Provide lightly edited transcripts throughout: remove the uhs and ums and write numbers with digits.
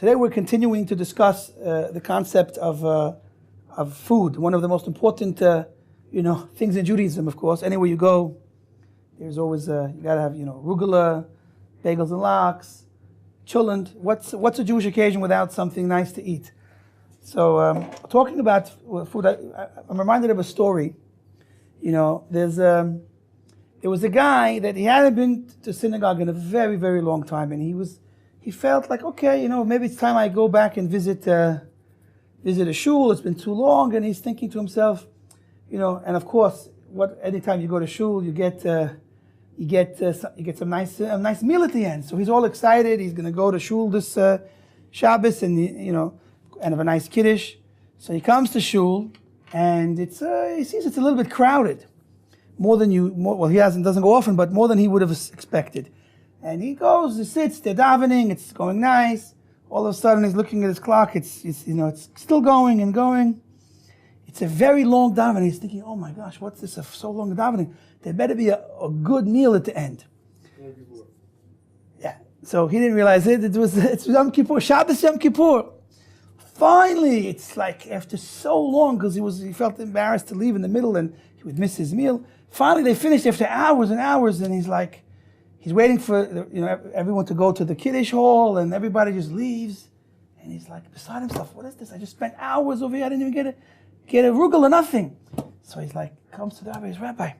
Today we're continuing to discuss the concept of food, one of the most important things in Judaism, of course. Anywhere you go, there's always you gotta have rugula, bagels and lox, chulent. What's a Jewish occasion without something nice to eat? So talking about food, I'm reminded of a story. There was a guy that he hadn't been to synagogue in a very, very long time, and he felt like, okay, maybe it's time I go back and visit a shul. It's been too long, and he's thinking to himself, and of course, anytime you go to shul, you get some a nice meal at the end. So he's all excited. He's going to go to shul this Shabbos, and and have a nice kiddush. So he comes to shul, and he sees it's a little bit crowded. He doesn't go often, but more than he would have expected. And he goes, he sits, they're davening, it's going nice. All of a sudden he's looking at his clock, it's still going and going. It's a very long davening. He's thinking, oh my gosh, what's this, so long davening? There better be a good meal at the end. Yeah, so he didn't realize it's Yom Kippur, Shabbos Yom Kippur. Finally, it's like after so long, because he felt embarrassed to leave in the middle and he would miss his meal. Finally, they finished after hours and hours, and he's waiting for everyone to go to the Kiddush hall, and everybody just leaves, and he's like beside himself, what is this? I just spent hours over here, I didn't even get a rugel or nothing. So he's like, comes to the Rabbi, Rabbi,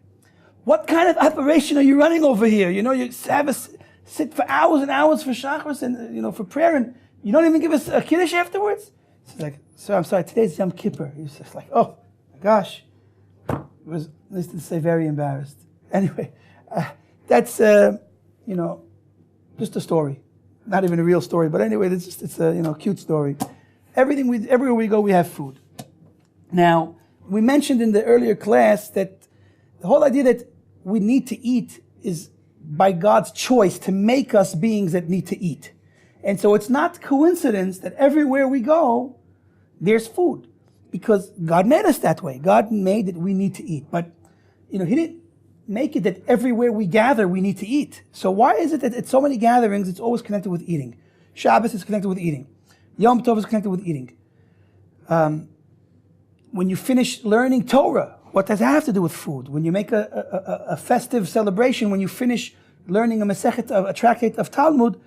what kind of operation are you running over here? You have us sit for hours and hours for Shachris and for prayer, and you don't even give us a Kiddush afterwards? So he's like, sir, I'm sorry, today's Yom Kippur. He's just like, oh my gosh. It was, needless to say, very embarrassed. Anyway, that's just a story, not even a real story. But anyway, it's a cute story. Everywhere we go, we have food. Now, we mentioned in the earlier class that the whole idea that we need to eat is by God's choice to make us beings that need to eat, and so it's not coincidence that everywhere we go, there's food. Because God made us that way. God made that we need to eat. But, He didn't make it that everywhere we gather, we need to eat. So why is it that at so many gatherings, it's always connected with eating? Shabbos is connected with eating. Yom Tov is connected with eating. When you finish learning Torah, what does that have to do with food? When you make a festive celebration, when you finish learning a tractate of Talmud,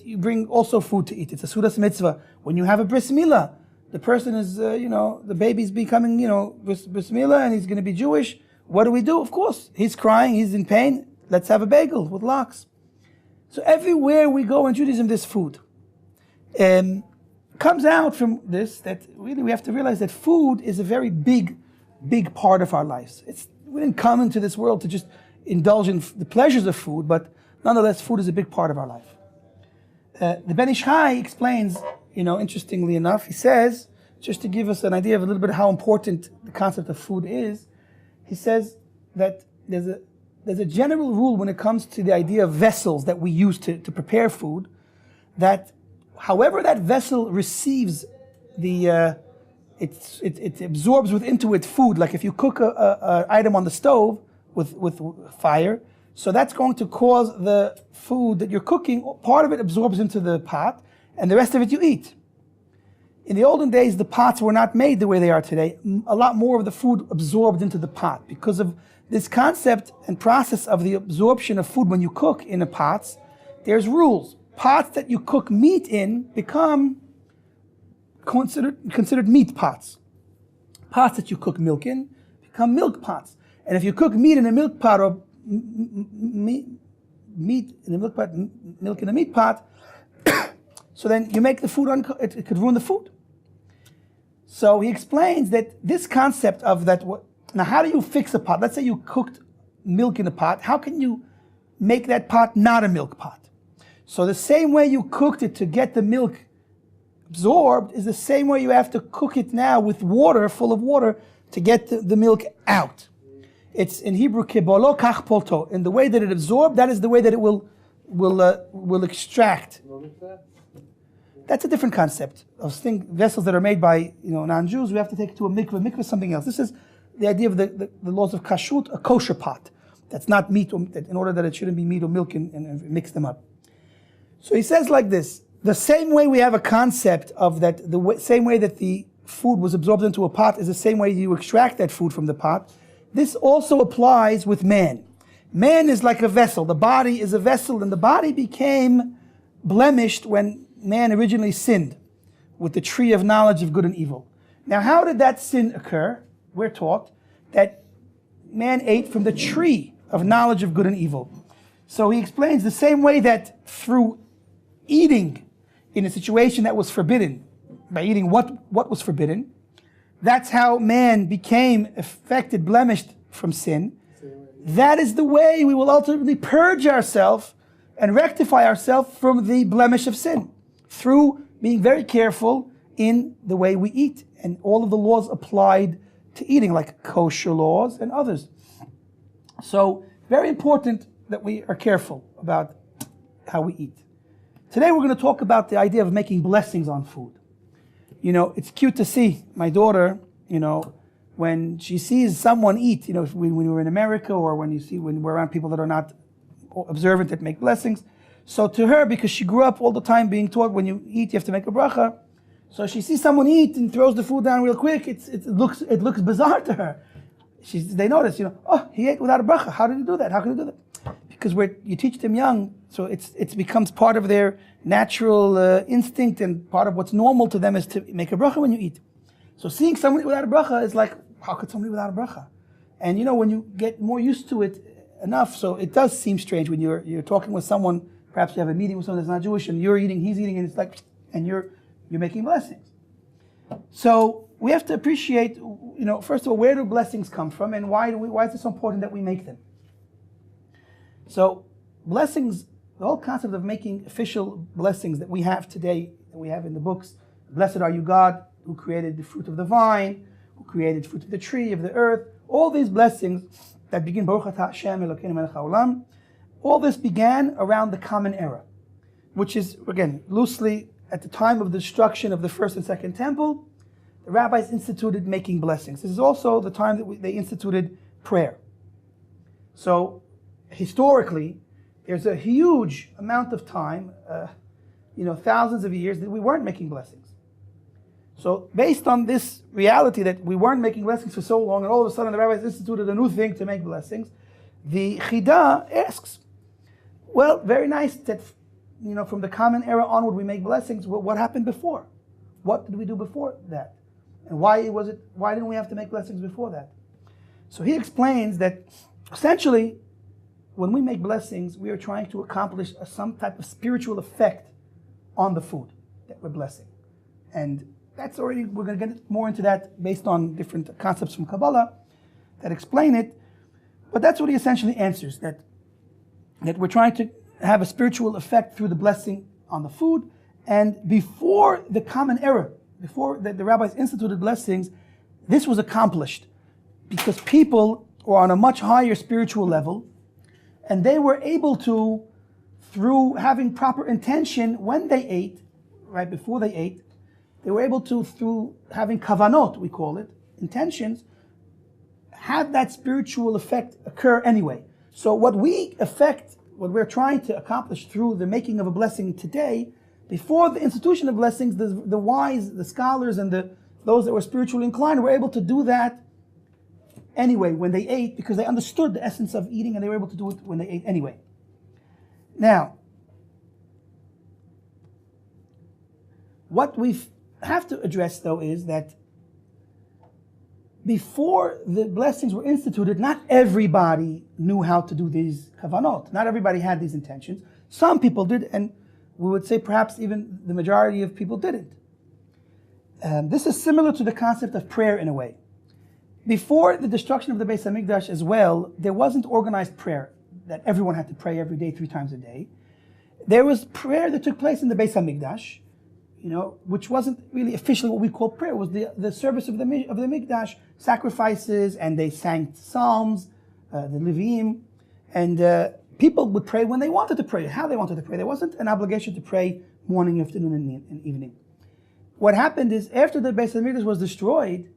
you bring also food to eat. It's a Sudas Mitzvah. When you have a Bris Milah, the person is, the baby's becoming, Bris Milah, and he's going to be Jewish. What do? Of course, he's crying, he's in pain. Let's have a bagel with lox. So everywhere we go in Judaism, there's food. And comes out from this that really we have to realize that food is a very big, big part of our lives. We didn't come into this world to just indulge in the pleasures of food, but nonetheless, food is a big part of our life. The Ben Ish Chai explains, interestingly enough, he says, just to give us an idea of a little bit how important the concept of food is, he says that there's a general rule when it comes to the idea of vessels that we use to prepare food, that however that vessel receives it absorbs into it food, like if you cook a item on the stove with fire, so that's going to cause the food that you're cooking, part of it absorbs into the pot, and the rest of it you eat. In the olden days, the pots were not made the way they are today. A lot more of the food absorbed into the pot. Because of this concept and process of the absorption of food when you cook in the pots, there's rules. Pots that you cook meat in become considered meat pots. Pots that you cook milk in become milk pots. And if you cook meat in a milk pot or meat in a milk pot, milk in a meat pot, so then you make the food, it could ruin the food. So he explains that this concept of that, now how do you fix a pot? Let's say you cooked milk in a pot. How can you make that pot not a milk pot? So the same way you cooked it to get the milk absorbed is the same way you have to cook it now with water, full of water, to get the milk out. It's in Hebrew, kebolo kach polto. In the way that it absorbed, that is the way that it will extract. That's a different concept of vessels that are made by non-Jews. We have to take it to a mikveh. Mikveh is something else. This is the idea of the laws of kashrut, a kosher pot. That's not meat, in order that it shouldn't be meat or milk and mix them up. So he says like this, the same way we have a concept of that, same way that the food was absorbed into a pot is the same way you extract that food from the pot. This also applies with man. Man is like a vessel. The body is a vessel, and the body became blemished when man originally sinned with the tree of knowledge of good and evil. Now, how did that sin occur? We're taught that man ate from the tree of knowledge of good and evil. So he explains the same way that through eating in a situation that was forbidden, by eating what was forbidden, that's how man became affected, blemished from sin. That is the way we will ultimately purge ourselves and rectify ourselves from the blemish of sin, through being very careful in the way we eat, and all of the laws applied to eating, like kosher laws and others. So, very important that we are careful about how we eat. Today we're going to talk about the idea of making blessings on food. You know, it's cute to see my daughter, you know, when she sees someone eat, you know, when we're in America, or when we're around people that are not observant, that make blessings. So to her, because she grew up all the time being taught when you eat, you have to make a bracha. So she sees someone eat and throws the food down real quick. It looks bizarre to her. They notice, you know, oh, he ate without a bracha. How did he do that? How can he do that? Because you teach them young, so it becomes part of their natural instinct, and part of what's normal to them is to make a bracha when you eat. So seeing somebody without a bracha is like, how could somebody without a bracha? And you know, when you get more used to it enough, so it does seem strange when you're talking with someone. Perhaps you have a meeting with someone that's not Jewish, and you're eating, he's eating, and it's like, and you're making blessings. So we have to appreciate, you know, first of all, where do blessings come from, and why is it so important that we make them? So blessings, the whole concept of making official blessings that we have today, that we have in the books, blessed are you, God, who created the fruit of the vine, who created the fruit of the tree, of the earth, all these blessings that begin, Baruch atah Hashem Elokeinu melech haolam, all this began around the Common Era, which is, again, loosely, at the time of the destruction of the first and second temple, the rabbis instituted making blessings. This is also the time that they instituted prayer. So, historically, there's a huge amount of time, thousands of years, that we weren't making blessings. So, based on this reality that we weren't making blessings for so long, and all of a sudden the rabbis instituted a new thing to make blessings, the Chida asks, well, very nice that, you know, from the Common Era onward we make blessings. What happened before? What did we do before that? And why didn't we have to make blessings before that? So he explains that essentially, when we make blessings, we are trying to accomplish some type of spiritual effect on the food that we're blessing. And that's already, we're going to get more into that based on different concepts from Kabbalah that explain it. But that's what he essentially answers, that we're trying to have a spiritual effect through the blessing on the food. And before the Common Era, before the rabbis instituted blessings, this was accomplished because people were on a much higher spiritual level, and they were able to, through having proper intention when they ate, right before they ate, they were able to, through having kavanot, we call it, intentions, have that spiritual effect occur anyway. So what we're trying to accomplish through the making of a blessing today, before the institution of blessings, the wise, the scholars, and those that were spiritually inclined were able to do that anyway when they ate, because they understood the essence of eating, and they were able to do it when they ate anyway. Now, what we have to address, though, is that before the blessings were instituted, not everybody knew how to do these kavanot. Not everybody had these intentions. Some people did, and we would say perhaps even the majority of people didn't. This is similar to the concept of prayer in a way. Before the destruction of the Beis HaMikdash as well, there wasn't organized prayer, that everyone had to pray every day, 3 times a day. There was prayer that took place in the Beis HaMikdash, you know, which wasn't really officially what we call prayer. It was the service of the Mikdash, sacrifices, and they sang psalms, the Leviim, and people would pray when they wanted to pray, how they wanted to pray. There wasn't an obligation to pray morning, afternoon, and evening. What happened is, after the Beis HaMikdash was destroyed,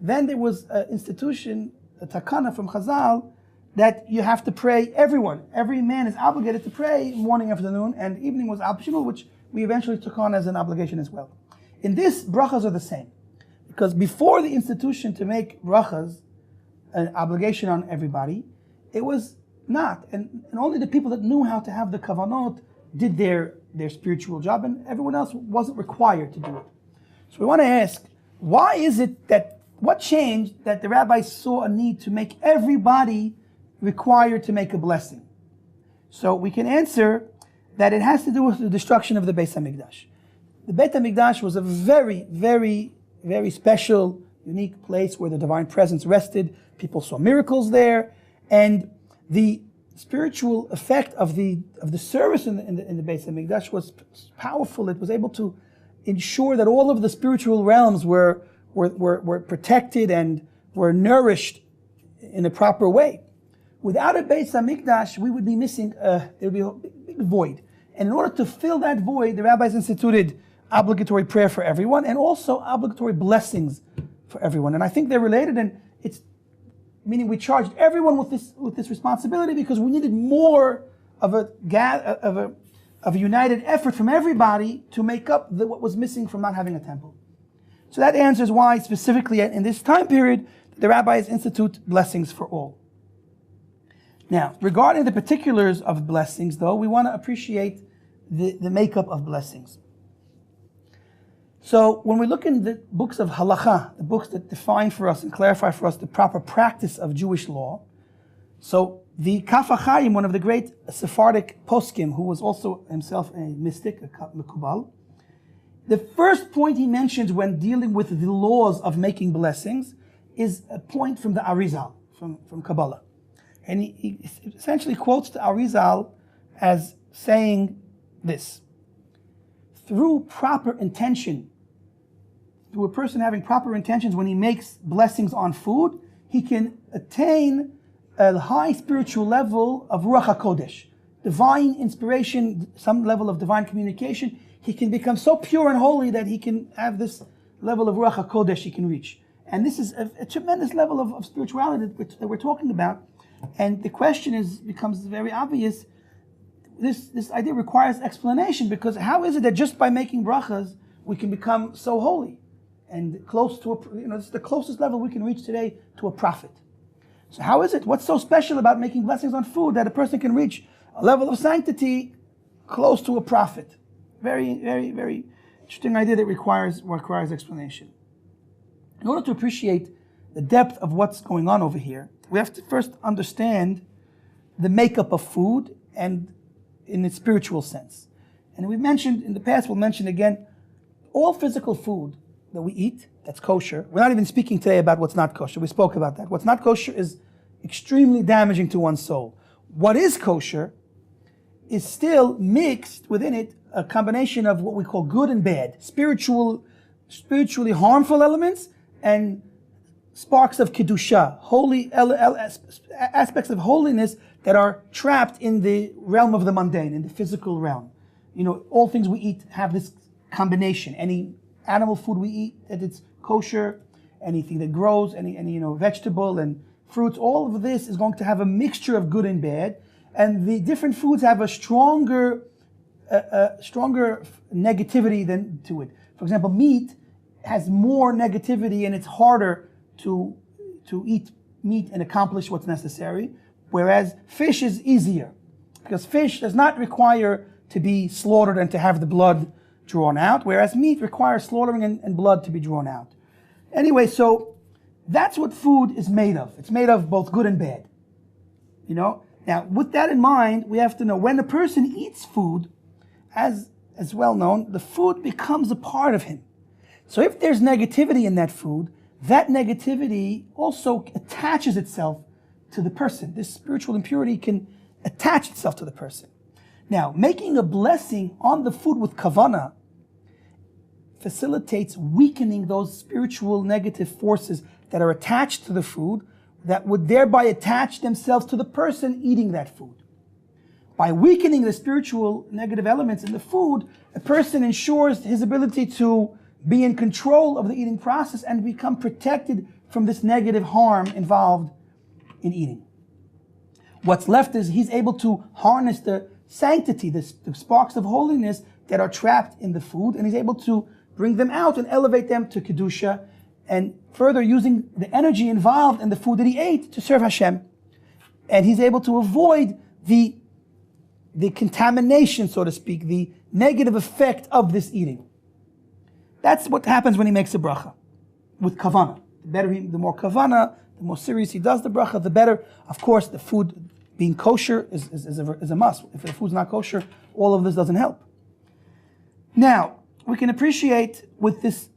then there was an institution, a takana from Chazal, that you have to pray, every man is obligated to pray morning, afternoon, and evening was optional, which we eventually took on as an obligation as well. In this, brachas are the same. Because before the institution to make brachas an obligation on everybody, it was not. And only the people that knew how to have the kavanot did their spiritual job, and everyone else wasn't required to do it. So we want to ask, why is it that, what changed that the rabbis saw a need to make everybody required to make a blessing? So we can answer that it has to do with the destruction of the Beis HaMikdash. The Beit HaMikdash was a very, very, very special, unique place where the divine presence rested. People saw miracles there, and the spiritual effect of the service in the Beis HaMikdash was powerful. It was able to ensure that all of the spiritual realms were protected and were nourished in a proper way. Without a Beis HaMikdash, we would be missing, there would be a big void. And in order to fill that void, the rabbis instituted obligatory prayer for everyone and also obligatory blessings for everyone. And I think they're related, and it's meaning we charged everyone with this responsibility because we needed more of a united effort from everybody to make up what was missing from not having a temple. So that answers why specifically in this time period the rabbis institute blessings for all. Now, regarding the particulars of blessings, though, we want to appreciate the makeup of blessings. So when we look in the books of halakha, the books that define for us and clarify for us the proper practice of Jewish law, so the Kaf HaChaim, one of the great Sephardic poskim, who was also himself a mystic, a Mekubal, the first point he mentions when dealing with the laws of making blessings is a point from the Arizal, from Kabbalah. And he essentially quotes the Arizal as saying this: through proper intention, through a person having proper intentions when he makes blessings on food, he can attain a high spiritual level of Ruach HaKodesh, divine inspiration, some level of divine communication. He can become so pure and holy that he can have this level of Ruach HaKodesh he can reach. And this is a tremendous level of spirituality that we're talking about. And the question becomes very obvious. This idea requires explanation, because how is it that just by making brachas we can become so holy and close to this is the closest level we can reach today to a prophet? So how is it? What's so special about making blessings on food that a person can reach a level of sanctity close to a prophet? Very, very, very interesting idea that requires explanation. In order to appreciate the depth of what's going on over here, we have to first understand the makeup of food and in its spiritual sense. And we've mentioned in the past, we'll mention again, all physical food that we eat that's kosher. We're not even speaking today about what's not kosher. We spoke about that. What's not kosher is extremely damaging to one's soul. What is kosher is still mixed within it a combination of what we call good and bad, spiritually harmful elements and sparks of kedusha, holy aspects of holiness that are trapped in the realm of the mundane, in the physical realm. All things we eat have this combination. Any animal food we eat, that it's kosher, anything that grows, any vegetable and fruits, all of this is going to have a mixture of good and bad. And the different foods have a stronger negativity than to it. For example, meat has more negativity, and it's harder to eat meat and accomplish what's necessary, whereas fish is easier, because fish does not require to be slaughtered and to have the blood drawn out, whereas meat requires slaughtering and blood to be drawn out. Anyway, so that's what food is made of. It's made of both good and bad. Now, with that in mind, we have to know when a person eats food, as well known, the food becomes a part of him. So if there's negativity in that food, that negativity also attaches itself to the person. This spiritual impurity can attach itself to the person. Now, making a blessing on the food with kavanah facilitates weakening those spiritual negative forces that are attached to the food, that would thereby attach themselves to the person eating that food. By weakening the spiritual negative elements in the food, a person ensures his ability to be in control of the eating process and become protected from this negative harm involved in eating. What's left is he's able to harness the sanctity, the sparks of holiness that are trapped in the food, and he's able to bring them out and elevate them to Kedusha, and further using the energy involved in the food that he ate to serve Hashem. And he's able to avoid the contamination, so to speak, the negative effect of this eating. That's what happens when he makes a bracha with kavana. The more kavana, the more serious he does the bracha, the better. Of course, the food being kosher is a must. If the food's not kosher, all of this doesn't help. Now, we can appreciate with this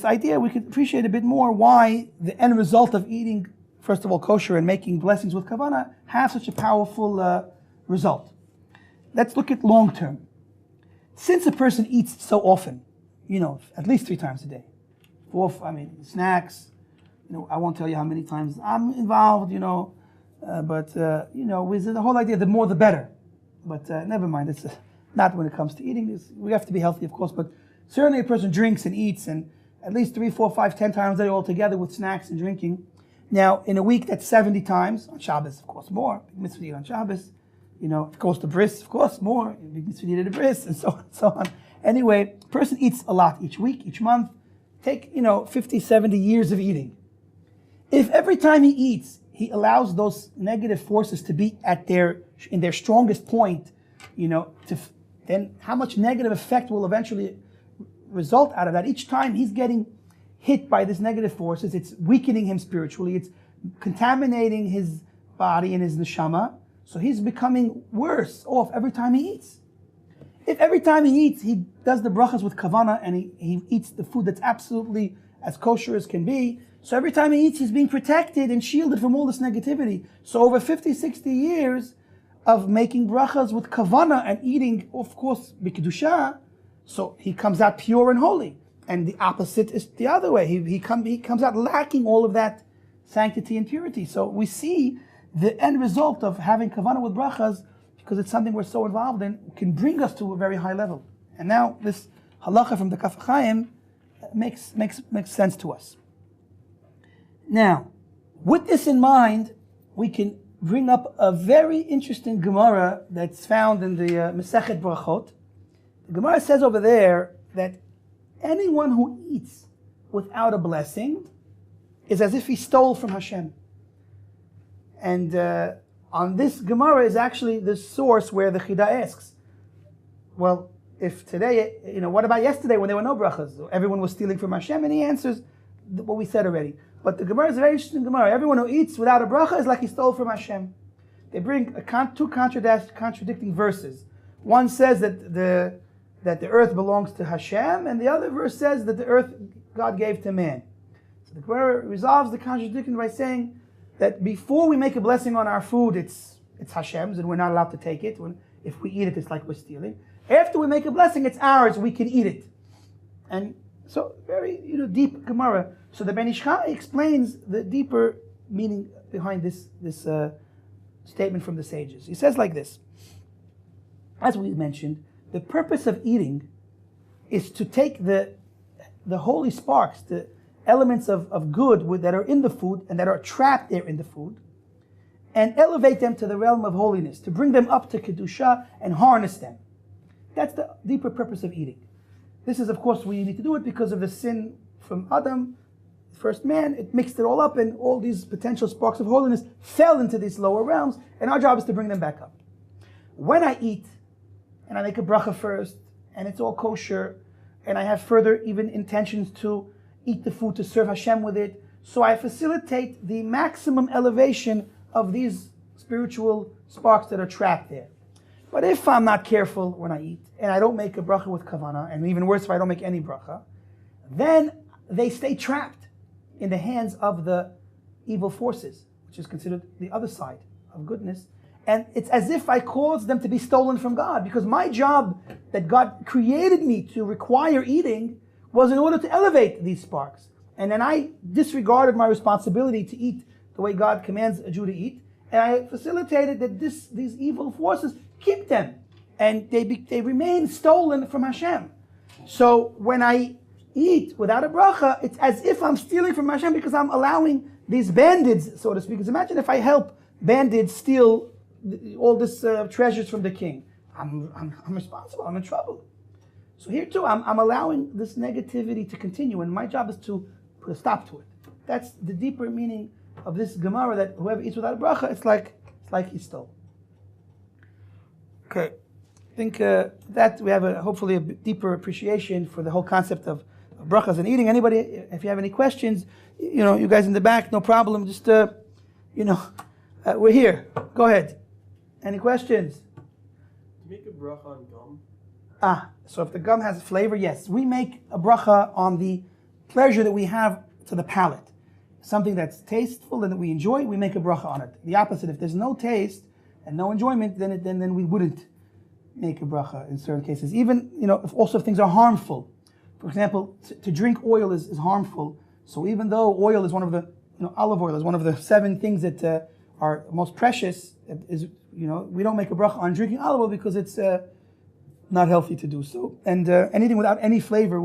idea, we can appreciate a bit more why the end result of eating, first of all, kosher and making blessings with kavana have such a powerful result. Let's look at long term. Since a person eats so often, at least 3 times a day, snacks, I won't tell you how many times I'm involved, with the whole idea, the more the better. But never mind, it's not when it comes to eating. We have to be healthy, of course, but certainly a person drinks and eats, and at least 3, 4, 5, 10 times a day all together with snacks and drinking. Now, in a week, that's 70 times. On Shabbos, of course, more. Big mitzvah to eat on Shabbos. Of course, the bris, of course, more. Big mitzvah to eat at the bris, and so on and so on. Anyway, a person eats a lot each week, each month. Take, 50, 70 years of eating. If every time he eats, he allows those negative forces to be in their strongest point, then how much negative effect will eventually result out of that? Each time he's getting hit by these negative forces, it's weakening him spiritually, it's contaminating his body and his neshama, so he's becoming worse off every time he eats. If every time he eats, he does the brachas with kavana and he eats the food that's absolutely as kosher as can be, so every time he eats, he's being protected and shielded from all this negativity. So over 50, 60 years of making brachas with kavana and eating, of course, b'kedusha, so he comes out pure and holy. And the opposite is the other way. He comes out lacking all of that sanctity and purity. So we see the end result of having kavana with brachas, because it's something we're so involved in, can bring us to a very high level. And now this halacha from the Kaf Chaim makes sense to us. Now, with this in mind, we can bring up a very interesting Gemara that's found in the Masechet Brachot. The Gemara says over there that anyone who eats without a blessing is as if he stole from Hashem. And on this Gemara is actually the source where the Chida asks, well, if today, what about yesterday when there were no brachas? Everyone was stealing from Hashem, and he answers what we said already. But the Gemara is a very interesting Gemara. Everyone who eats without a bracha is like he stole from Hashem. They bring two contradicting verses. One says that the earth belongs to Hashem, and the other verse says that the earth God gave to man. So the Gemara resolves the contradiction by saying that before we make a blessing on our food, it's Hashem's, and we're not allowed to take it. If we eat it, it's like we're stealing. After we make a blessing, it's ours, we can eat it. And so very deep Gemara. So the Ben Ish Chai explains the deeper meaning behind this statement from the sages. He says like this: as we mentioned, the purpose of eating is to take the holy sparks, the elements of good that are in the food and that are trapped there in the food, and elevate them to the realm of holiness, to bring them up to Kedusha and harness them. That's the deeper purpose of eating. This is, of course, we need to do it because of the sin from Adam, first man. It mixed it all up, and all these potential sparks of holiness fell into these lower realms, and our job is to bring them back up. When I eat, and I make a bracha first, and it's all kosher, and I have further even intentions to eat the food to serve Hashem with it, so I facilitate the maximum elevation of these spiritual sparks that are trapped there. But if I'm not careful when I eat, and I don't make a bracha with kavana, and even worse if I don't make any bracha, then they stay trapped in the hands of the evil forces, which is considered the other side of goodness. And it's as if I caused them to be stolen from God, because my job that God created me to require eating was in order to elevate these sparks. And then I disregarded my responsibility to eat the way God commands a Jew to eat, and I facilitated that these evil forces keep them, and they remain stolen from Hashem. So when I eat without a bracha, it's as if I'm stealing from Hashem, because I'm allowing these bandits, so to speak. Because imagine if I help bandits steal all this treasures from the king. I'm responsible, I'm in trouble. So here too, I'm allowing this negativity to continue, and my job is to put a stop to it. That's the deeper meaning of this Gemara, that whoever eats without a bracha, it's like he stole. Okay, I think that we have hopefully a deeper appreciation for the whole concept of brachas and eating. Anybody, if you have any questions, you guys in the back, no problem. Just we're here. Go ahead. Any questions? To make a bracha on gum. So if the gum has flavor, yes, we make a bracha on the pleasure that we have to the palate. Something that's tasteful and that we enjoy, we make a bracha on it. The opposite, if there's no taste and no enjoyment, then we wouldn't make a bracha in certain cases. Even, if things are harmful. For example, to drink oil is harmful. So even though oil is one of the, olive oil is one of the 7 things that are most precious, we don't make a bracha on drinking olive oil because it's not healthy to do so. And anything without any flavor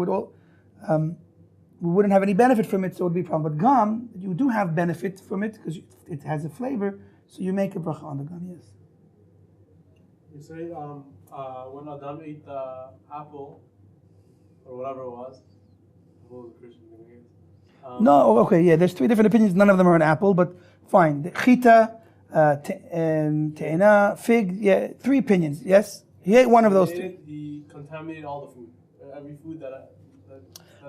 we wouldn't have any benefit from it, so it would be a problem. But gum, you do have benefit from it because it has a flavor, so you make a bracha on the gum, yes. You say when Adam ate the apple, or whatever it was a Christian thing, I guess. No, okay, yeah, there's 3 different opinions, none of them are an apple, but fine. The chita, te'ena, fig, 3 opinions, yes? He ate one of those 3. He contaminated all the food, every food that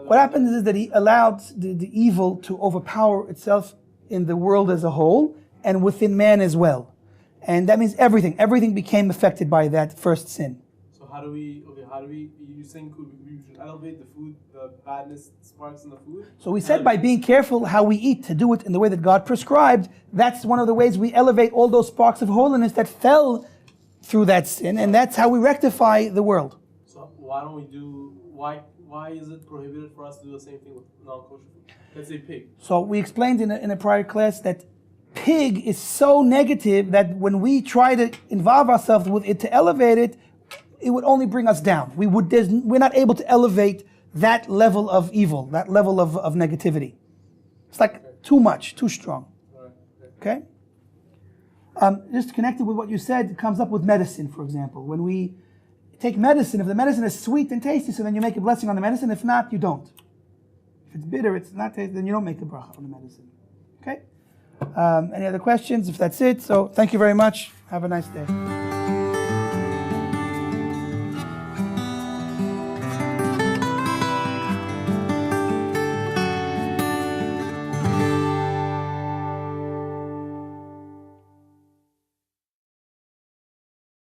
what happens is that he allowed the evil to overpower itself in the world as a whole and within man as well. And that means everything became affected by that first sin. So you think we should elevate the food, the badness sparks in the food? So we said by being careful how we eat, to do it in the way that God prescribed, that's one of the ways we elevate all those sparks of holiness that fell through that sin, and that's how we rectify the world. So why is it prohibited for us to do the same thing with non-kosher food? Let's say pig. So we explained in a prior class that pig is so negative that when we try to involve ourselves with it to elevate it, it would only bring us down. We're not able to elevate that level of evil, that level of negativity. It's like too much, too strong. Okay? Just connected with what you said, it comes up with medicine, for example. When we take medicine, if the medicine is sweet and tasty, so then you make a blessing on the medicine. If not, you don't. If it's bitter, it's not tasty, then you don't make a bracha on the medicine. Okay? Any other questions? If that's it, so thank you very much. Have a nice day.